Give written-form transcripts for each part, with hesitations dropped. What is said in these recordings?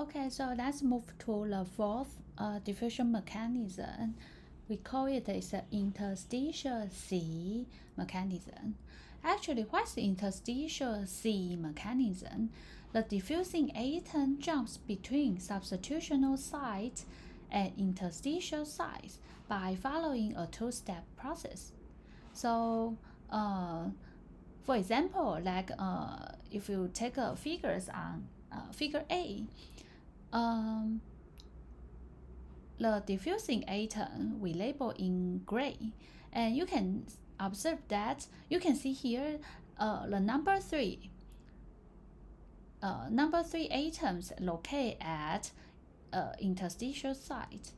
Okay, so let's move to the fourth diffusion mechanism. We call it is the Interstitial C Mechanism. Actually, what's the Interstitial C Mechanism? The diffusing atom jumps between substitutional sites and interstitial sites by following a two-step process. So, for example, like if you take figures on figure A, the diffusing atom we label in gray, and you can observe that you can see here the number three atoms locate at interstitial site,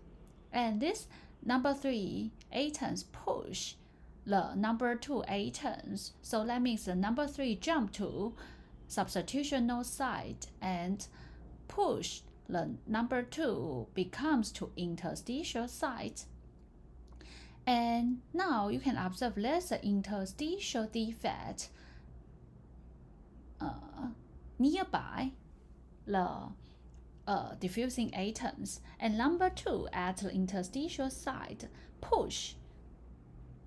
and this number 3 atoms push the number 2 atoms. So that means the number 3 jump to substitutional site and push the number 2 becomes to interstitial site. And now you can observe there's an interstitial defect nearby the diffusing atoms, and number 2 at the interstitial site push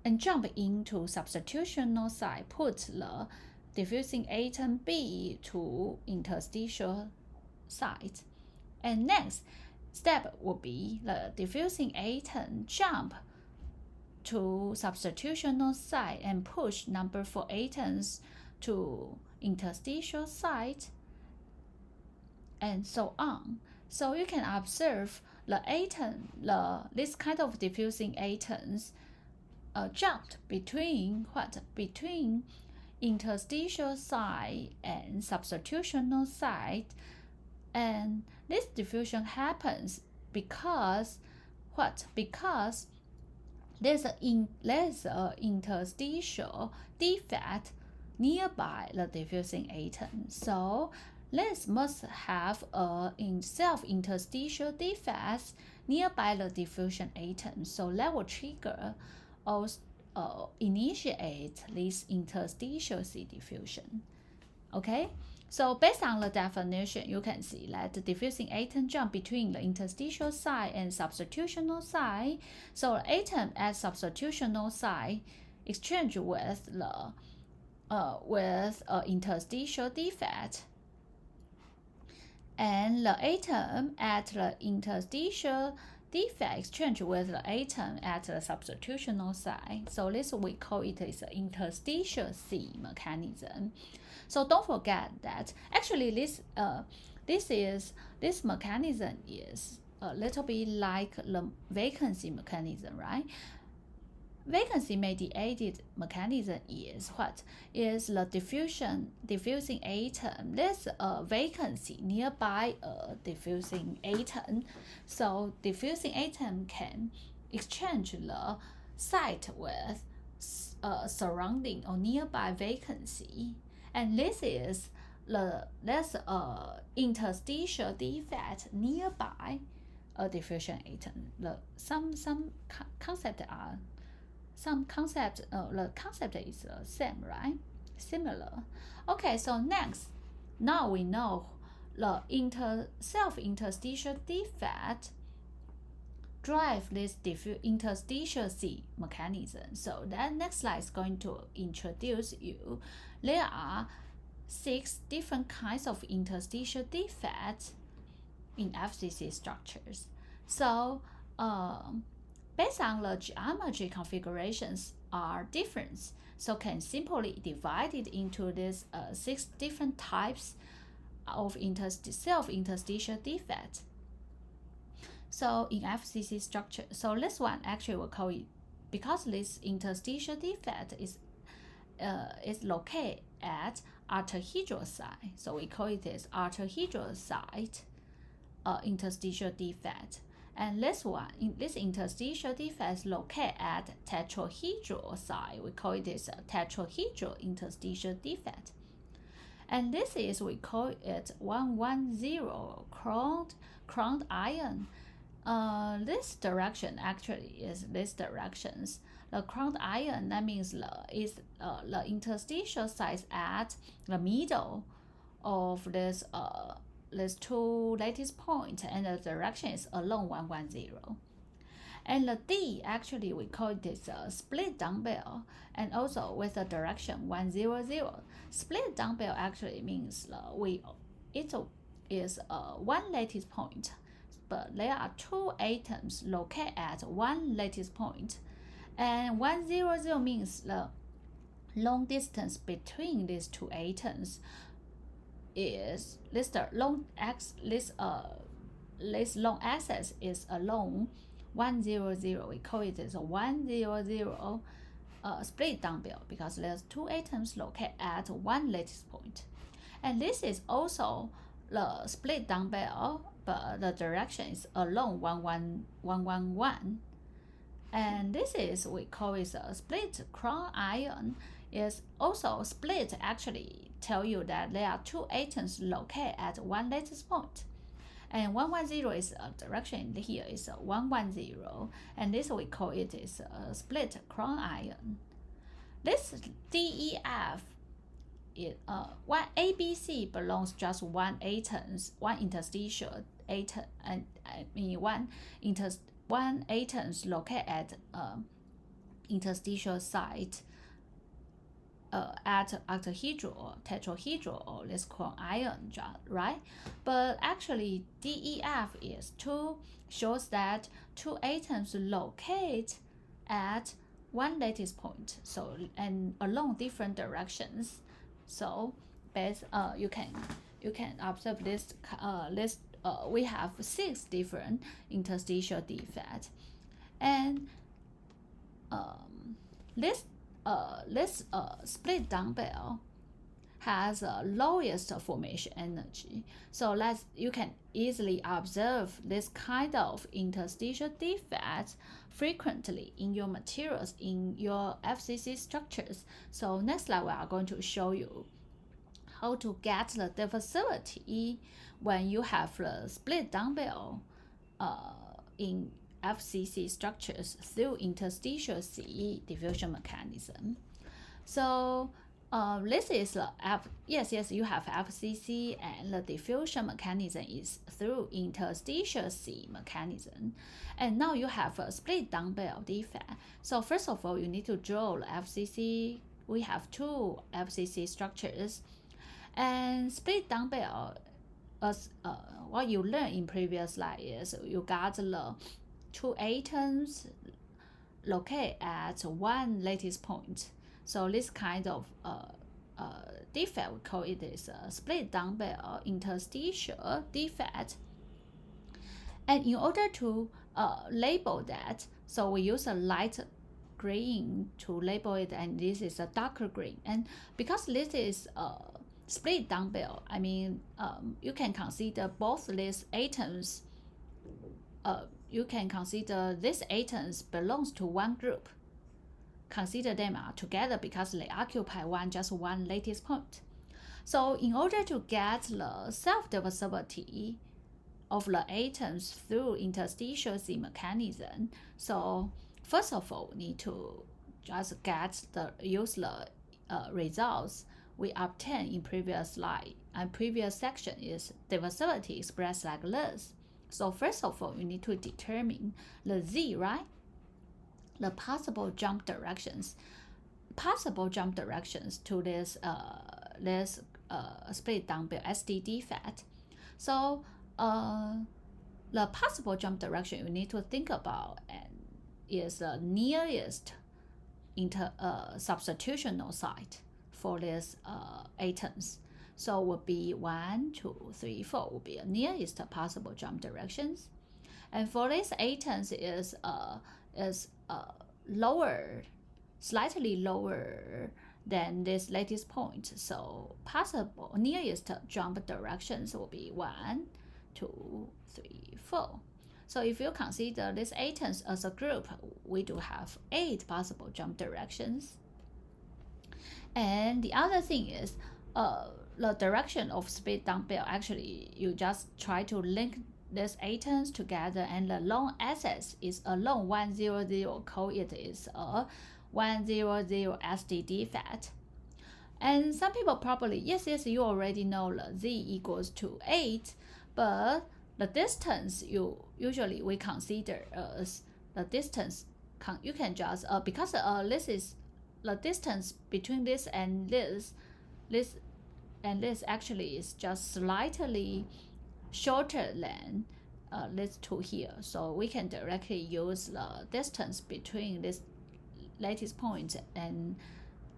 and jump into substitutional site, put the diffusing atom B to interstitial site. And next step would be the diffusing atom jump to substitutional site and push number 4 atoms to interstitial site, and so on. So you can observe this kind of diffusing atoms jumped between interstitial site and substitutional site, and this diffusion happens because there's an interstitial defect nearby the diffusing atom. So this must have a self-interstitial defect nearby the diffusion atom. So that will trigger or initiate this interstitial C diffusion. Okay, so based on the definition, you can see that the diffusing atom jump between the interstitial site and substitutional site. So the atom at substitutional site exchange with the interstitial defect, and the atom at the interstitial defect exchange with the atom at the substitutional site. So this we call it is the interstitial C mechanism. So don't forget that actually this mechanism is a little bit like the vacancy mechanism, right? Vacancy mediated mechanism is what? Is the diffusing atom. There's a vacancy nearby a diffusing atom. So diffusing atom can exchange the site with surrounding or nearby vacancy. And this is there's interstitial defect nearby a diffusion atom. The concept is the same, right? Similar. Okay, so next, now we know the self-interstitial defect drive this interstitial C mechanism. So that next slide is going to introduce you. There are 6 different kinds of interstitial defects in FCC structures. So based on the geometry configurations are different, so can simply divide it into these 6 different types of self-interstitial defect. So in FCC structure, so this one actually we'll call it, because this interstitial defect is located at arthahedral site, so we call it as arthahedral site interstitial defect. And this interstitial defect is located at tetrahedral site. We call it as a tetrahedral interstitial defect. And this is, we call it 110 crowned iron. This direction actually is this directions. The crowned iron, that means the interstitial size at the middle of this these two lattice points, and the direction is along 110. And the D, actually we call it this split dumbbell, and also with the direction 100. Split dumbbell actually means it is one lattice point, but there are two atoms located at one lattice point. And 100 means the long distance between these two atoms is this long axis is along 100. We call it as a 100 split dumbbell because there's two atoms located at one lattice point. And this is also the split dumbbell, but the direction is along 111. And this is, we call it a split crown iron. Is also split actually tell you that there are two atoms located at one lattice point. And 110 is a direction here is 110, and this we call it is a split crown iron. This DEF is one ABC belongs just one atoms, one interstitial atom, and one atoms located at interstitial site at octahedral or tetrahedral or let's call iron, right? But actually DEF is shows that two atoms locate at one lattice point, so and along different directions. So you can observe this we have 6 different interstitial defects, and this split dumbbell has a lowest formation energy. So you can easily observe this kind of interstitial defects frequently in your materials, in your FCC structures. So next slide, we are going to show you how to get the diffusivity when you have the split dumbbell in FCC structures through interstitial C diffusion mechanism. So this is the yes, you have FCC, and the diffusion mechanism is through interstitial C mechanism. And now you have a split dumbbell defect. So first of all, you need to draw the FCC. We have 2 FCC structures, and split dumbbell, as what you learned in previous slide is you got the 2 atoms located at one lattice point. So this kind of defect, we call it is a split dumbbell interstitial defect. And in order to label that, so we use a light green to label it, and this is a darker green. And because this is a split dumbbell, I mean, you can consider both these atoms. You can consider these atoms belongs to one group. Consider them together because they occupy just one lattice point. So in order to get the self-divisibility of the atoms through interstitial C mechanism, so first of all, we need to just use the results we obtained in previous slide and previous section is divisibility expressed like this. So first of all, you need to determine the Z, right? The possible jump directions to this split dumbbell SD defect. So the possible jump direction you need to think about is the nearest substitutional site for these atoms. So would be 1, 2, 3, 4 would be the nearest possible jump directions. And for these atoms is slightly lower than this lattice point. So possible nearest jump directions will be 1, 2, 3, 4. So if you consider these atoms as a group, we do have 8 possible jump directions. And the other thing is the direction of split dumbbell, actually you just try to link these atoms together, and the long axis is along 100, call it is a 100 SD defect. And some people probably, yes, you already know the z equals to 8, but the distance usually we consider as the distance, you can just, because this is the distance between this and this actually is just slightly shorter than this two here. So we can directly use the distance between this lattice point and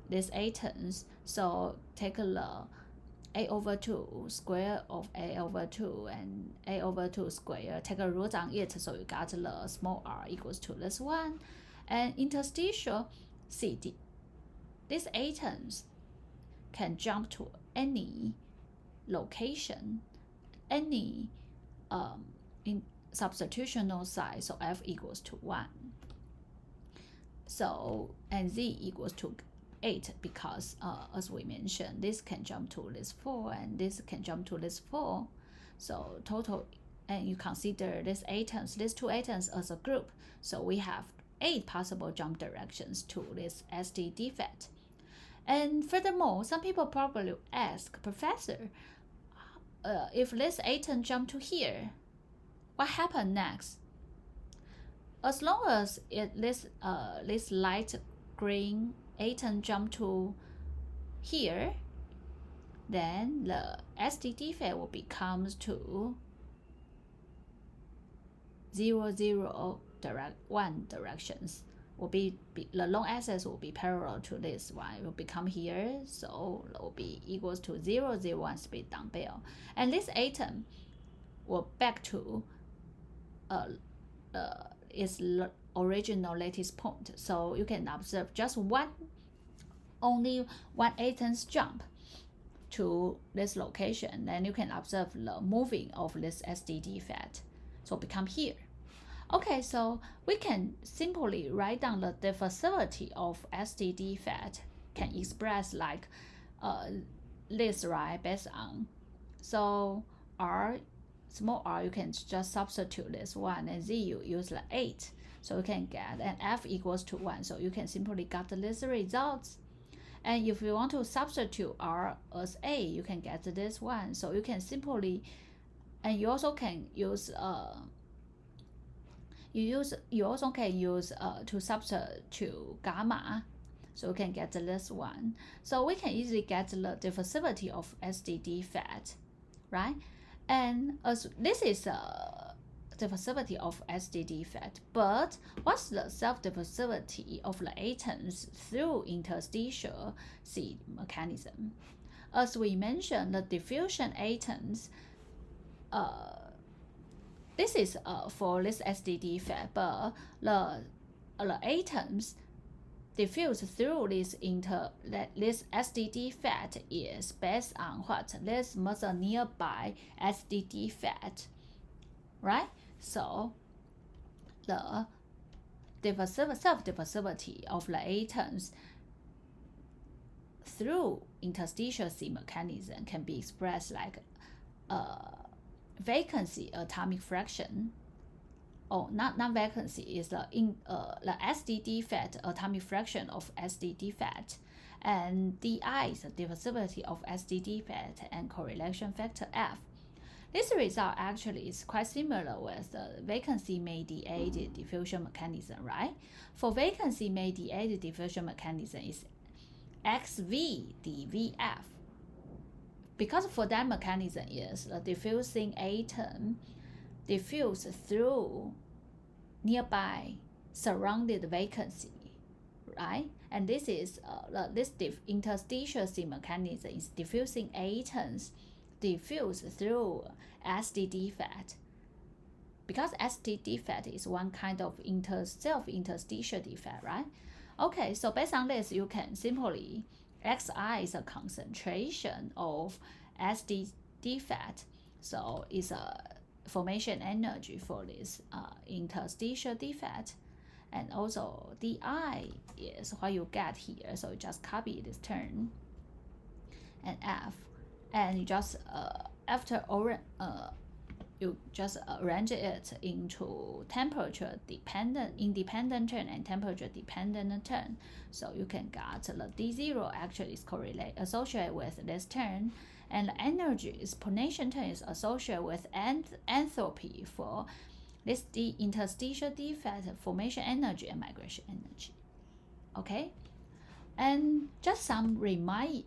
this atoms. So take the a over 2 square of a over 2 and a over 2 square, take a root on it, so you got the small r equals to this one. And interstitial C, these atoms can jump to any location, any in substitutional size, so f equals to 1. So, and z equals to 8 because, as we mentioned, this can jump to this 4 and this can jump to this 4. So total, and you consider these two atoms as a group. So we have 8 possible jump directions to this SD defect. And furthermore, some people probably ask, Professor, if this atom jump to here, what happened next? As long as this light green atom jump to here, then the SD defect will become to 0, 0, 1 directions. Will be the long axis will be parallel to this one. It will become here, so it will be equals to 0, 0, 1 speed dumbbell. And this atom will back to its original lattice point. So you can observe just only one atom's jump to this location. Then you can observe the moving of this SD defect. So become here. Okay, so we can simply write down the diffusivity of SD defect, can express like this, right, based on, so r, small r, you can just substitute this one, and z you use the 8, so you can get, and f equals to 1, so you can simply get this results. And if you want to substitute r as a, you can get this one, so you can simply, and you also can use you also can use to substitute gamma, so you can get this one. So we can easily get the diffusivity of SD defect, right? And as this is diffusivity of SD defect, but what's the self-diffusivity of the atoms through interstitial C mechanism? As we mentioned, the diffusion atoms, this is for this SD defect, but the atoms diffuse through this SD defect is based on what? This most nearby SD defect, right? So the self-diffusivity of the atoms through interstitial C mechanism can be expressed like vacancy atomic fraction, or not vacancy, is the SD defect atomic fraction of SD defect, and di is the diffusivity of SD defect and correlation factor F. This result actually is quite similar with the vacancy mediated diffusion mechanism, right? For vacancy mediated diffusion mechanism is XV dVF. Because for that mechanism is the diffusing atom diffuse through nearby surrounded vacancy, right? And this is interstitial C mechanism is diffusing atoms diffuse through SD defect. Because SD defect is one kind of self-interstitial defect, right? Okay, so based on this, you can simply Xi is a concentration of SD defect, so it's a formation energy for this interstitial defect, and also di is what you get here, so you just copy this term, and F, and you just after you just arrange it into temperature independent term and temperature dependent term. So you can get the D0 actually is associated with this term, and the energy exponential term is associated with enthalpy for this the interstitial defect formation energy and migration energy. Okay, and just some remark.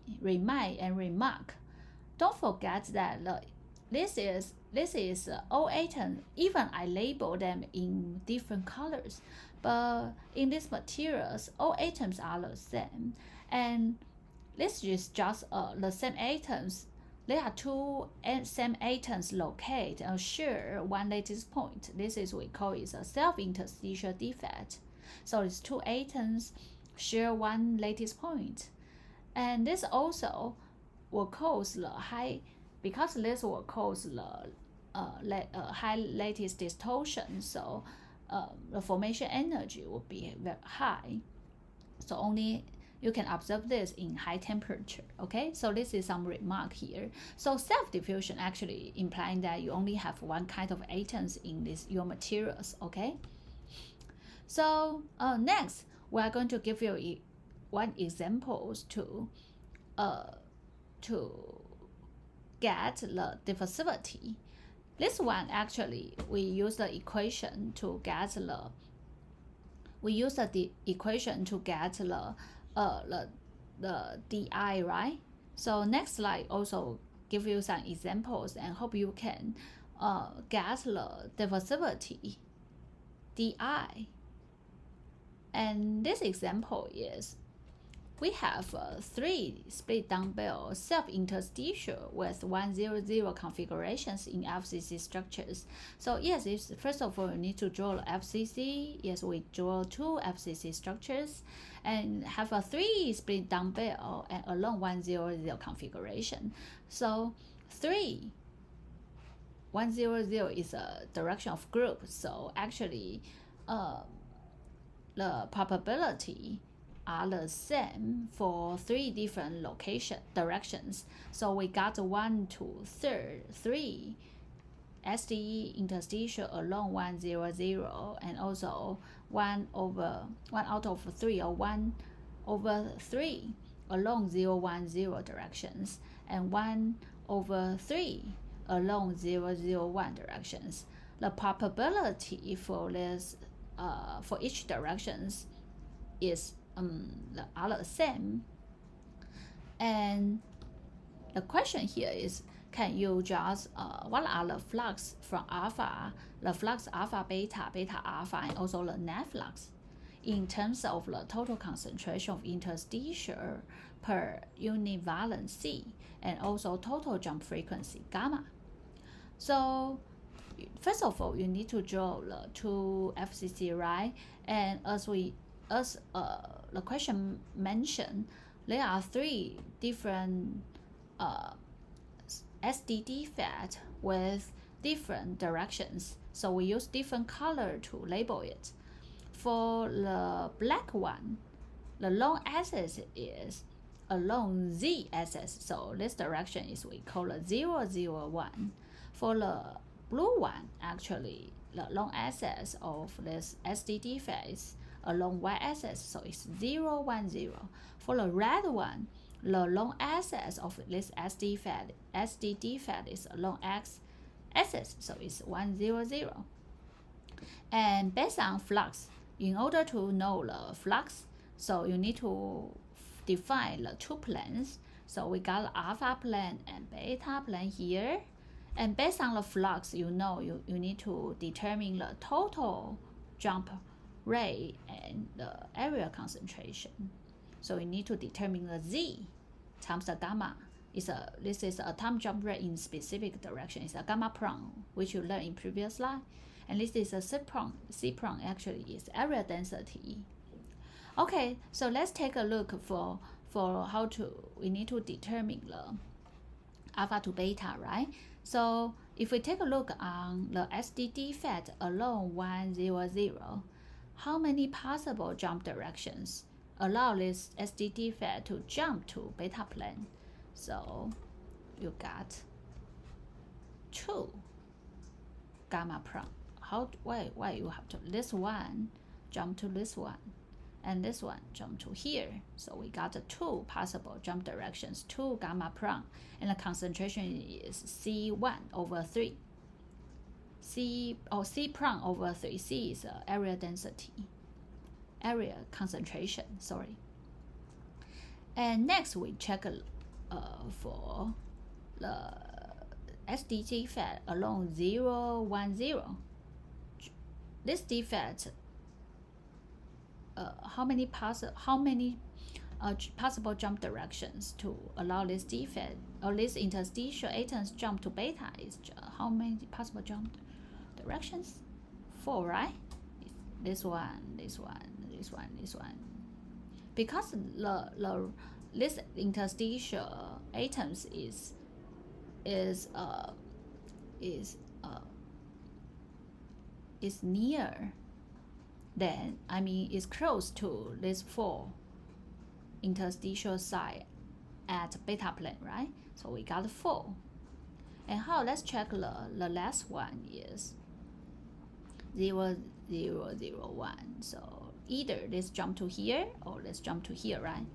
Don't forget that this is all atoms. Even I label them in different colors, but in these materials, all atoms are the same, and this is just the same atoms. There are two same atoms located and share one lattice point. This is we call it a self-interstitial defect. So it's two atoms share one lattice point, and this also will cause the high, because this will cause the high lattice distortion. So the formation energy will be very high. So only you can observe this in high temperature. Okay, so this is some remark here. So self-diffusion actually implying that you only have one kind of atoms in your materials. Okay, so next we are going to give you one examples to get the diffusivity. This one actually we use the equation to get the equation to get the DI, right? So next slide also give you some examples and hope you can get the diffusivity DI. And this example is we have 3 split dumbbell self-interstitial with 100 configurations in FCC structures. So yes, first of all, you need to draw the FCC. Yes, we draw 2 FCC structures and have a 3 split dumbbell and along 100 configuration. So 100 is a direction of group. So actually, the probability are the same for 3 different directions. So we got 1 to 3 SDE interstitial along 100, and also 1 out of 3 or 1 over 3 along 010 directions, and 1 over 3 along 001 directions. The probability for this for each directions is are the same. And the question here is, can you just what are the flux from alpha, the flux alpha beta, beta alpha, and also the net flux in terms of the total concentration of interstitial per unit valency, and also total jump frequency gamma. So first of all, you need to draw the 2 FCC, right? And as the question mentioned, there are 3 different SD defect with different directions. So we use different color to label it. For the black one, the long axis is along Z axis. So this direction is we call it 001. For the blue one, actually, the long axis of this SD defect is along y-axis, so it's 010. For the red one, the long axis of this SD defect is along x-axis, so it's 100. And based on flux, in order to know the flux, so you need to define the 2 planes. So we got the alpha plane and beta plane here. And based on the flux, you need to determine the total jump rate and the area concentration. So you need to determine the Z times the gamma. This is a time jump rate in specific direction. It's a gamma prong, which you learned in previous slide. And this is a C prong actually is area density. Okay, so let's take a look for how we need to determine the alpha to beta, right? So if we take a look on the SD defect along 100, how many possible jump directions allow this SD defect to jump to beta plane? So you got 2. gamma prime. Why you have to this one jump to this one, and this one jump to here? So we got the two possible jump directions to gamma prime, and the concentration is C1/3. C prime over 3. C is area density, area concentration. Sorry. And next we check for the SD defect along 0, 1, 0. This defect, how many possible jump directions to allow this defect or this interstitial atoms jump to beta is how many possible jump directions? 4, right? This one, this one, this one, this one. Because this interstitial atoms is near, then is close to this 4 interstitial site at beta plane, right? So we got 4. And how? Let's check the last one is 0, 0, 0, 1. So either this jump to here or let's jump to here, right?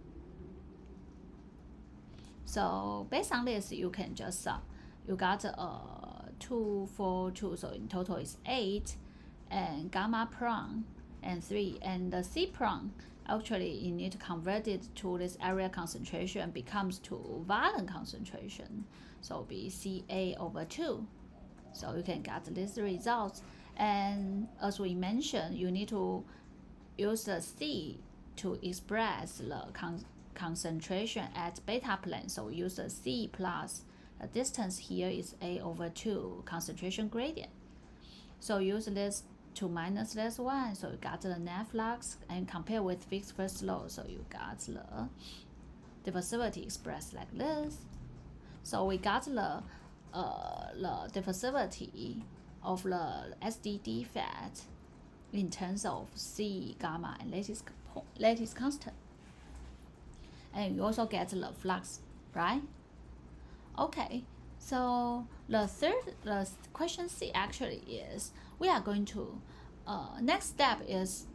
So based on this, you can just you got 2, 4, 2. So in total is 8, and gamma prime and 3, and the C prime. Actually, you need to convert it to this area concentration, becomes to volume concentration. So be CA/2. So you can get these results. And as we mentioned, you need to use the C to express the concentration at beta plane. So we use the C plus the distance here is A/2 concentration gradient. So use this to minus this one, so you got the net flux, and compare with fixed first law, so you got the diffusivity expressed like this. So we got the diffusivity of the SD defect in terms of C, gamma, and lattice constant. And you also get the flux, right? Okay, so the question C actually is, we are going to, next step is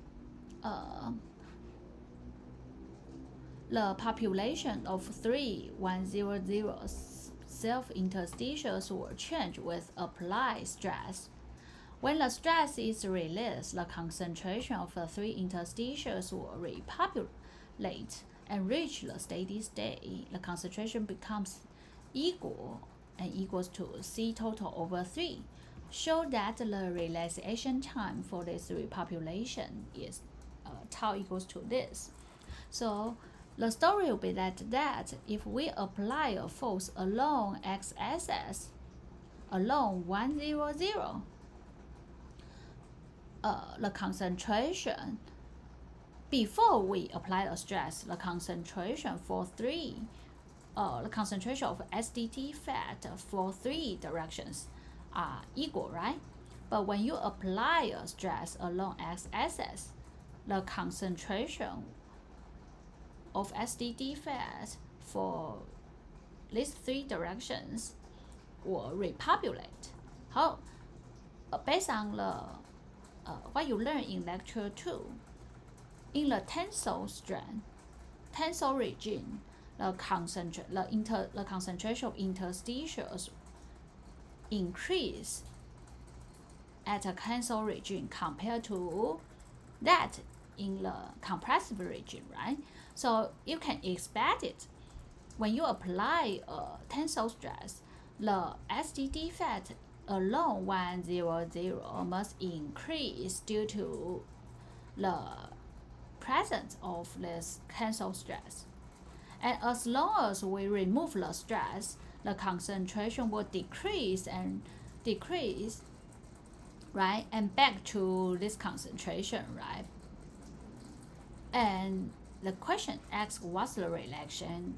the population of 3, 1, 0, 0 self-interstitials will change with applied stress. When the stress is released, the concentration of the 3 interstitials will repopulate and reach the steady state. The concentration becomes equal and equals to C total over 3. Show that the relaxation time for this repopulation is tau equals to this. So the story will be that if we apply a force along x-axis, along 1, 0, 0, the concentration, before we apply the stress, the concentration for 3, the concentration of SD defect for 3 directions are equal, right? But when you apply a stress along x-axis, the concentration of SD defect for these 3 directions will repopulate. How? Based on the what you learned in lecture 2, in the tensile strength, tensile regime, the concentration of interstitials increase at a tensile regime compared to that in the compressive regime, right? So you can expect it when you apply a tensile stress, the SD defect along 1, 0, 0 must increase due to the presence of this tensile stress. And as long as we remove the stress, the concentration will decrease and decrease, right? And back to this concentration, right? And the question asks, what's the relaxation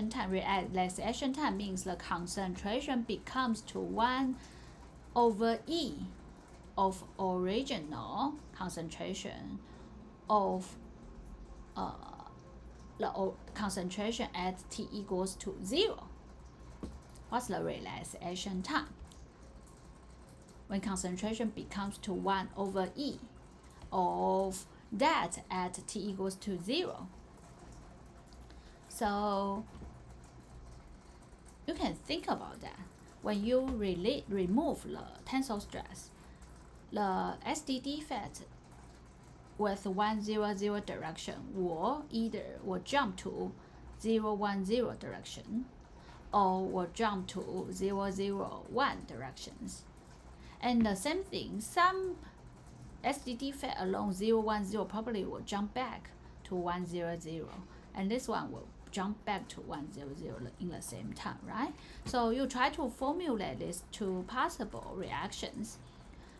time? Relaxation time means the concentration becomes to 1 over E of original concentration of the concentration at T equals to 0. What's the relaxation time? when concentration becomes to 1 over E of that at t equals to 0. So you can think about that. When you remove the tensile stress, the SD defect with 1, 0, 0 direction will jump to 0, 1, 0 direction, or will jump to 0, 0, 1 directions. And the same thing, some SD defect along 0, 1, 0 probably will jump back to 1, 0, 0, and this one will jump back to 1, 0, 0 in the same time, right? So you try to formulate these two possible reactions.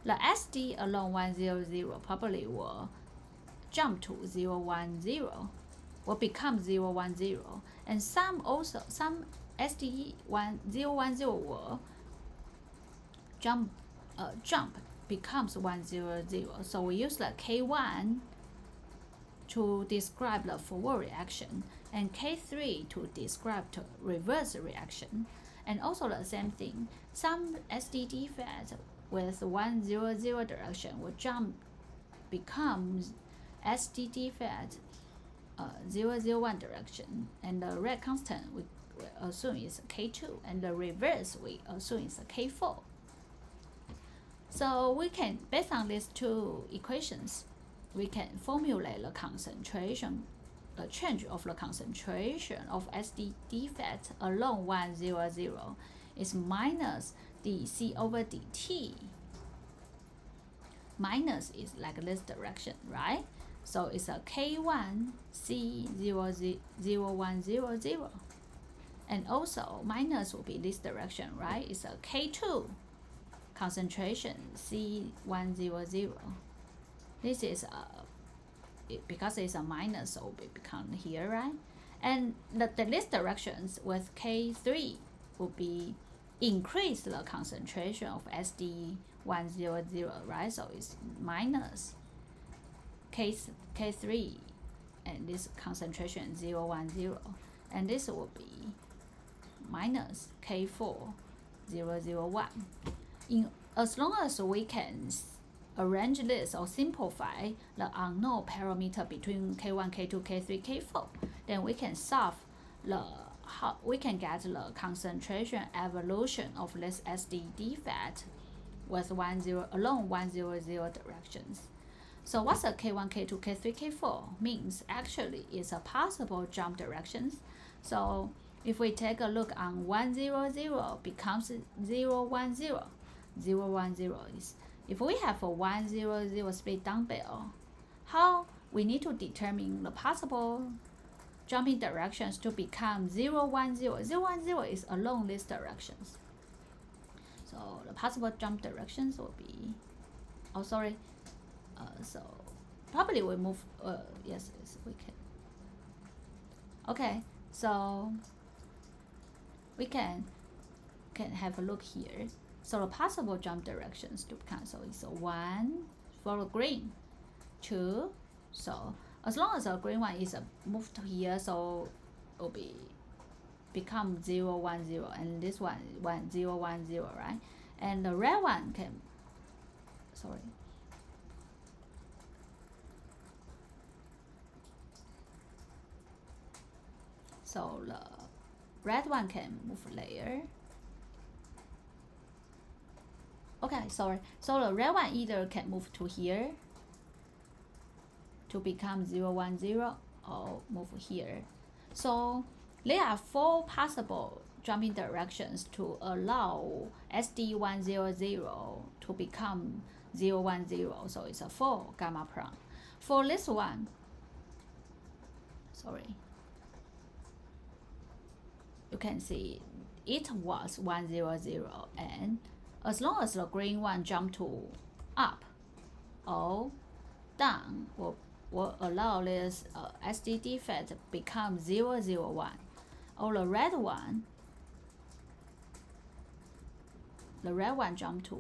The SD along 1, 0, 0 probably will jump to 0, 1, 0, will become 0, 1, 0, and some SD 0, 1, 0 will jump becomes 1, 0, 0. So we use the K1 to describe the forward reaction, and K3 to describe the reverse reaction. And also the same thing, some SD defect with 1, 0, 0 direction will becomes SD defect 0, 0, 1 direction, and the rate constant we assume is K2, and the reverse we assume is K4. So we can, based on these two equations, we can formulate the concentration, the change of the concentration of SD defect along 1, 0, 0 is minus dC over dt. Minus is like this direction, right? So it's a K1 C 0, 0, 1, 0, 0. And also minus will be this direction, right? It's a K2 concentration C 1, 0, 0. This is because it's a minus, so it become here, right? And these directions with K3 will be increase the concentration of SD 1, 0, 0, right? So it's minus K3 and this concentration 0, 1, 0, and this will be minus K4 0, 0, 1. As long as we can arrange this or simplify the unknown parameter between K1, K2, K3, K4, then we can solve we can get the concentration evolution of this SD defect with 1, 0 along 1, 0, 0 directions. So what's a K1, K2, K3, K4 means actually is a possible jump directions. So if we take a look on 1, 0, 0 becomes 0, 1, 0, 0, 1, 0 is, if we have a 1, 0, 0 split dumbbell, how we need to determine the possible jumping directions to become 0, 1, 0. 0, 1, 0 is along these directions. So the possible jump directions will be, oh sorry, so probably we move, yes, we can. Okay, so we can have a look here. So the possible jump directions to cancel is 1 for the green, 2. So as long as the green one is moved to here, so it will become 0, 1, 0, and this one 1, 0, 1, 0, right? And the red one can, sorry. So the red one can move later. Okay, sorry. So the red one either can move to here to become 0, 1, 0, or move here. So there are 4 possible jumping directions to allow SD 1, 0, 0 to become 0, 1, 0. So it's a 4 gamma prime. For this one, sorry, you can see it was 1, 0, 0, and as long as the green one jump to up or down will allow this SD defect become 0, 0, 1. Or the red one jump to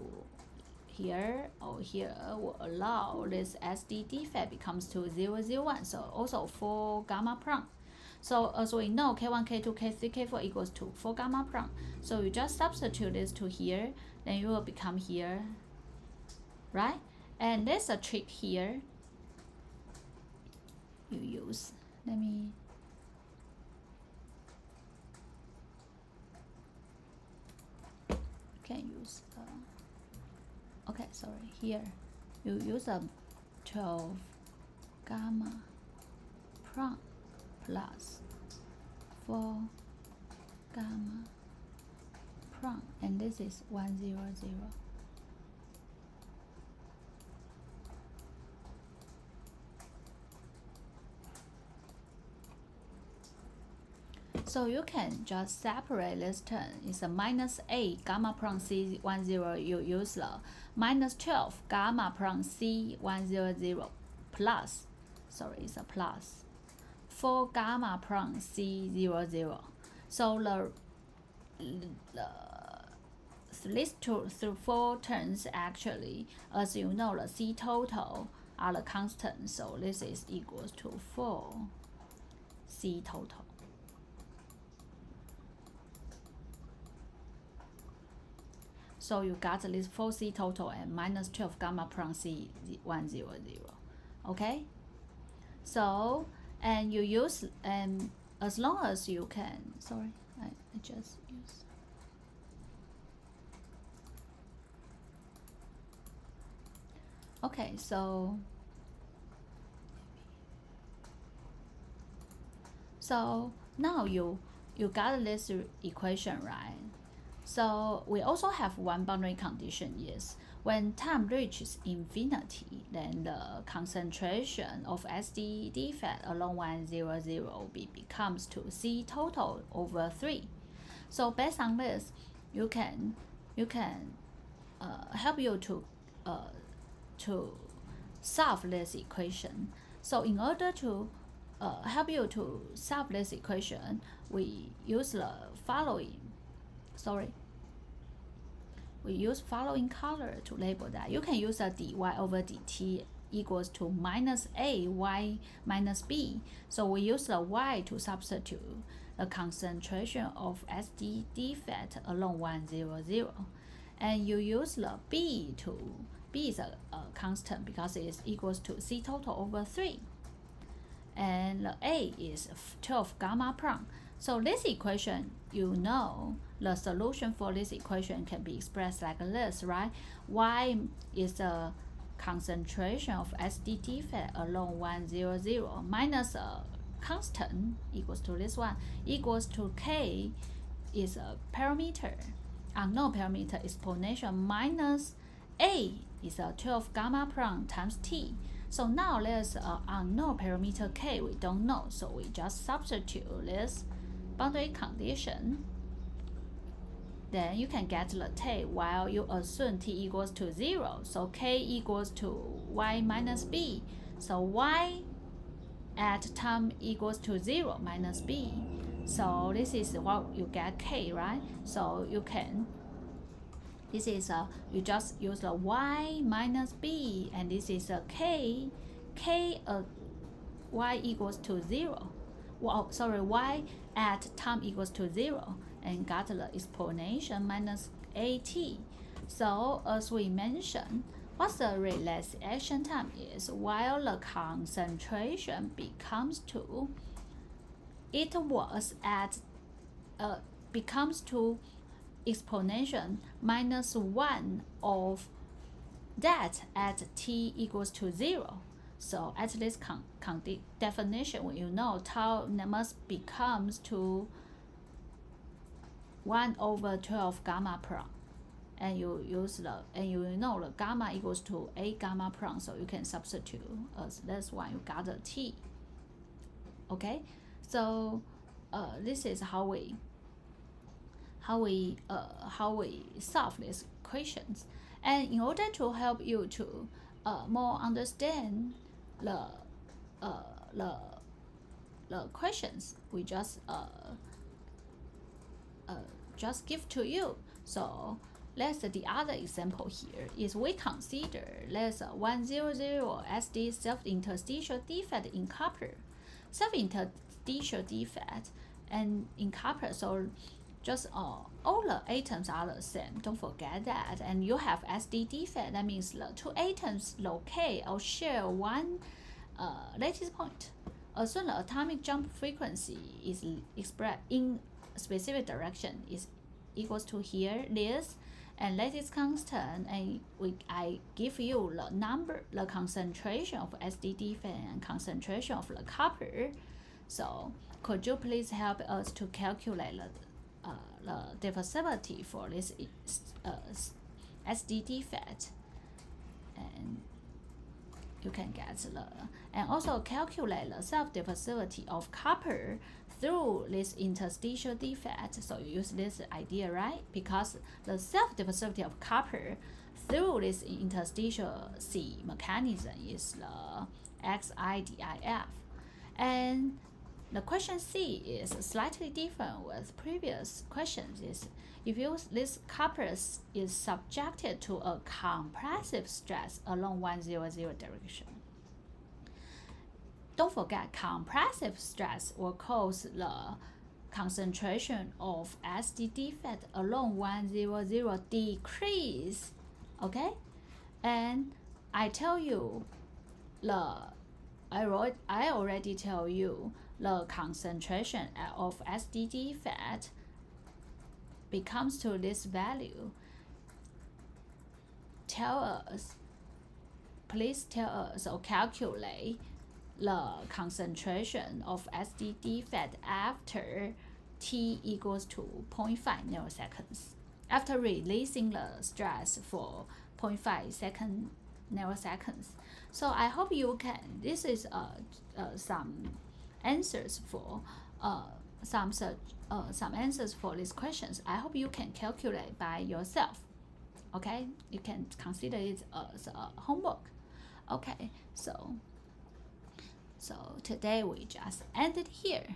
here or here will allow this SD defect becomes to 0, 0, 1. So also 4 gamma prime. So as we know, K1, K2, K3, K4 equals to 4 gamma prime. So you just substitute this to here, then you will become here right? And there's a trick here. You use, let me, you can use, okay, sorry, here, you use a 12 gamma prime plus 4 gamma prime, and this is 100. So you can just separate this term. It's a minus 8 gamma prime C10. You use the minus 12 gamma prime C100 plus, sorry, it's a plus 4 gamma prime C00. So these four terms actually, as you know, the C total are the constant. So this is equals to 4 C total. So you got this 4C total and minus 12 gamma prime C100. Okay? So, and you use, and as long as you can, sorry, I just use. Okay, so now you got this equation, right? So we also have one boundary condition is when time reaches infinity, then the concentration of SD defect along 100 becomes to C total over 3. So based on this, you can help you to solve this equation. So in order to help you to solve this equation, we use the following. We use following color to label that. You can use a dy over dt equals to minus a y minus b. So we use the y to substitute the concentration of SD defect along 100. And you use the b is a constant because it is equals to C total over 3. And the a is 12 gamma prime. So this equation, you know, the solution for this equation can be expressed like this, right? Y is the concentration of SD defect along 100 minus a constant equals to this one, equals to k is a parameter, unknown parameter exponential minus a is a 12 gamma prime times t. So now there's an unknown parameter k we don't know, so we just substitute this boundary condition. Then you can get the t while you assume t equals to 0. So k equals to y minus b. So y at time equals to 0 minus b. So this is what you get k, right? So you can, this is you just use the y minus b, and this is a k y equals to 0. Well, sorry, y at time equals to 0, and got the exponential minus at. So as we mentioned, what the relaxation time is while the concentration becomes to, it was at becomes to exponential minus 1 of that at t equals to 0. So at this definition, when you know tau must becomes to 1 over 12 gamma prime, and you use the, and you know the gamma equals to 8 gamma prime, so you can substitute as this one, you got the t. Okay, so this is how we solve these questions. And in order to help you to more understand the questions, we just give to you. So let's the other example here is we consider let's 100 SD self-interstitial defect in copper. Self-interstitial defect and in copper, so just all the atoms are the same. Don't forget that. And you have SD defect. That means the two atoms locate or share one lattice point. As soon as the atomic jump frequency is expressed in a specific direction is equals to here this, and lattice constant, and I give you the number, the concentration of SD defect and concentration of the copper. So could you please help us to calculate the diffusibility for this SD defect, and you can get the, and also calculate the self-diffusivity of copper through this interstitial defect. So you use this idea, right? Because the self-diffusivity of copper through this interstitial C mechanism is the XIDIF. And the question C is slightly different with previous questions. Is if this copper is subjected to a compressive stress along 100 direction. Don't forget, compressive stress will cause the concentration of SD defect along 100 decrease. Okay, and I already tell you the concentration of SD defect becomes to this value. Please tell us or calculate the concentration of SD defect after t equals to 0.5 nanoseconds. After releasing the stress for 0.5 nanoseconds. So I hope you can. This is some answers for some answers for these questions. I hope you can calculate by yourself. Okay, you can consider it as a homework. Okay, so today we just ended here.